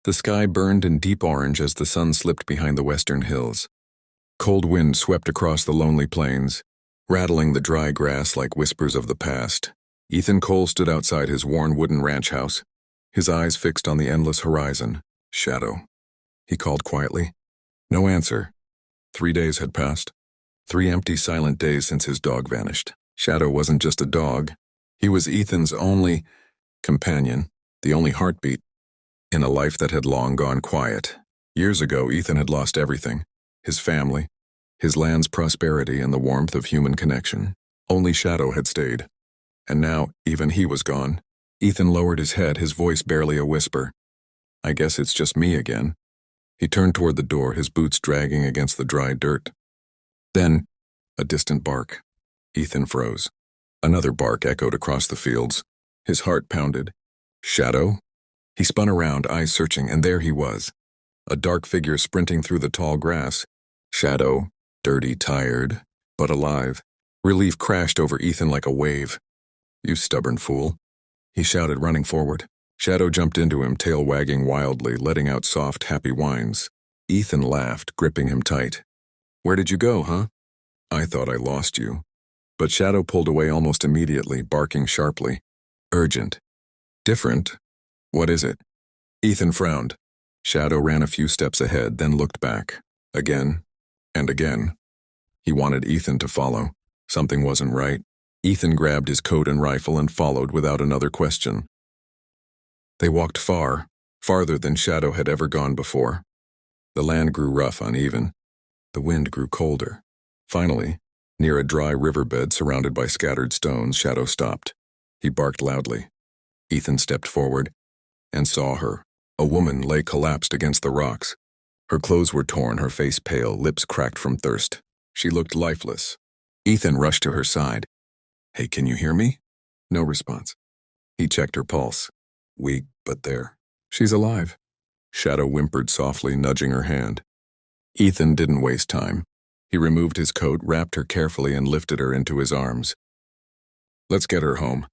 The sky burned in deep orange as the sun slipped behind the western hills. Cold wind swept across the lonely plains, rattling the dry grass like whispers of the past. Ethan Cole stood outside his worn wooden ranch house, his eyes fixed on the endless horizon. Shadow. He called quietly. No answer. 3 days had passed. 3 empty, silent days since his dog vanished. Shadow wasn't just a dog. He was Ethan's only companion, the only heartbeat, in a life that had long gone quiet. Years ago, Ethan had lost everything. His family, his land's prosperity, and the warmth of human connection. Only Shadow had stayed. And now, even he was gone. Ethan lowered his head, his voice barely a whisper. I guess it's just me again. He turned toward the door, his boots dragging against the dry dirt. Then, a distant bark. Ethan froze. Another bark echoed across the fields. His heart pounded. Shadow? He spun around, eyes searching, and there he was. A dark figure sprinting through the tall grass. Shadow, dirty, tired, but alive. Relief crashed over Ethan like a wave. You stubborn fool, he shouted, running forward. Shadow jumped into him, tail wagging wildly, letting out soft, happy whines. Ethan laughed, gripping him tight. Where did you go, huh? I thought I lost you. But Shadow pulled away almost immediately, barking sharply. Urgent. Different. What is it? Ethan frowned. Shadow ran a few steps ahead, then looked back. Again and again. He wanted Ethan to follow. Something wasn't right. Ethan grabbed his coat and rifle and followed without another question. They walked far, farther than Shadow had ever gone before. The land grew rough, uneven. The wind grew colder. Finally, near a dry riverbed surrounded by scattered stones, Shadow stopped. He barked loudly. Ethan stepped forward and saw her. A woman lay collapsed against the rocks. Her clothes were torn, her face pale, lips cracked from thirst. She looked lifeless. Ethan rushed to her side. Hey, can you hear me? No response. He checked her pulse. Weak, but there. She's alive. Shadow whimpered softly, nudging her hand. Ethan didn't waste time. He removed his coat, wrapped her carefully, and lifted her into his arms. Let's get her home.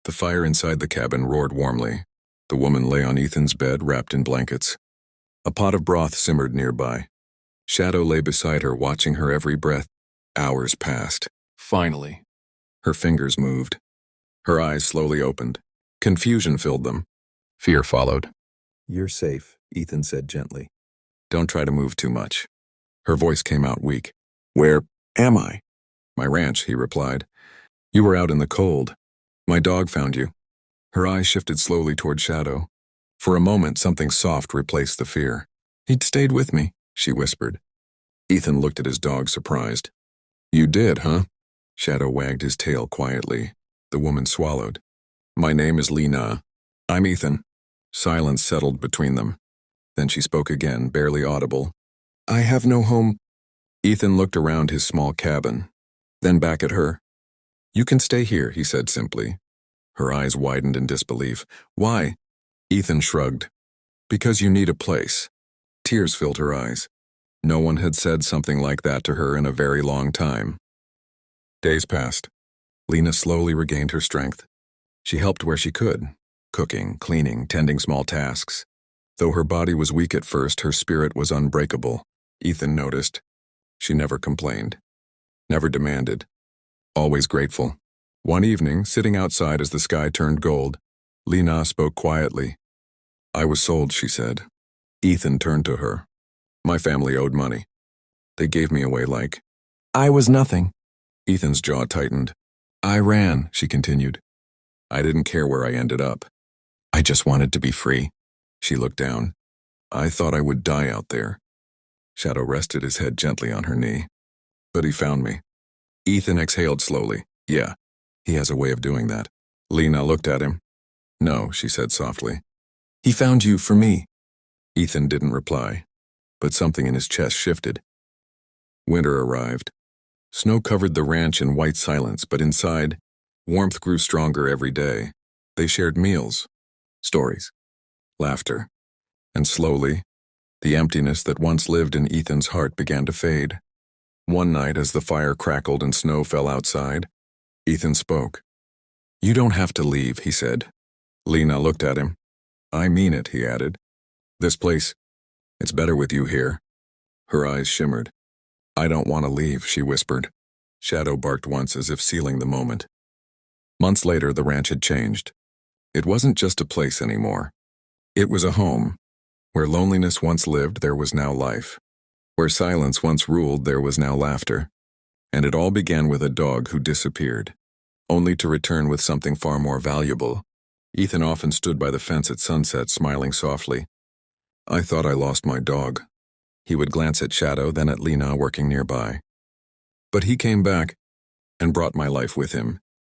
The fire inside the cabin roared warmly. The woman lay on Ethan's bed, wrapped in blankets. A pot of broth simmered nearby. Shadow lay beside her, watching her every breath. Hours passed. Finally, her fingers moved. Her eyes slowly opened. Confusion filled them. Fear followed. You're safe, Ethan said gently. Don't try to move too much. Her voice came out weak. Where am I? My ranch, he replied. You were out in the cold. My dog found you. Her eyes shifted slowly toward Shadow. For a moment, something soft replaced the fear. He'd stayed with me, she whispered. Ethan looked at his dog, surprised. You did, huh? Shadow wagged his tail quietly. The woman swallowed. My name is Lena. I'm Ethan. Silence settled between them. Then she spoke again, barely audible. I have no home. Ethan looked around his small cabin, then back at her. You can stay here, he said simply. Her eyes widened in disbelief. Why? Ethan shrugged. Because you need a place. Tears filled her eyes. No one had said something like that to her in a very long time. Days passed. Lena slowly regained her strength. She helped where she could, cooking, cleaning, tending small tasks. Though her body was weak at first, her spirit was unbreakable. Ethan noticed. She never complained, never demanded, always grateful. One evening, sitting outside as the sky turned gold, Lena spoke quietly. I was sold, she said. Ethan turned to her. My family owed money. They gave me away like I was nothing. Ethan's jaw tightened. I ran, she continued. I didn't care where I ended up. I just wanted to be free. She looked down. I thought I would die out there. Shadow rested his head gently on her knee. But he found me. Ethan exhaled slowly. Yeah, he has a way of doing that. Lena looked at him. No, she said softly. He found you for me. Ethan didn't reply, but something in his chest shifted. Winter arrived. Snow covered the ranch in white silence, but inside, warmth grew stronger every day. They shared meals, stories, laughter, and slowly, the emptiness that once lived in Ethan's heart began to fade. One night, as the fire crackled and snow fell outside, Ethan spoke. You don't have to leave, he said. Lena looked at him. I mean it, he added. This place, it's better with you here. Her eyes shimmered. I don't want to leave, she whispered. Shadow barked once as if sealing the moment. Months later, the ranch had changed. It wasn't just a place anymore. It was a home. Where loneliness once lived, there was now life. Where silence once ruled, there was now laughter. And it all began with a dog who disappeared, only to return with something far more valuable. Ethan often stood by the fence at sunset, smiling softly. I thought I lost my dog. He would glance at Shadow, then at Lena working nearby. But he came back and brought my life with him.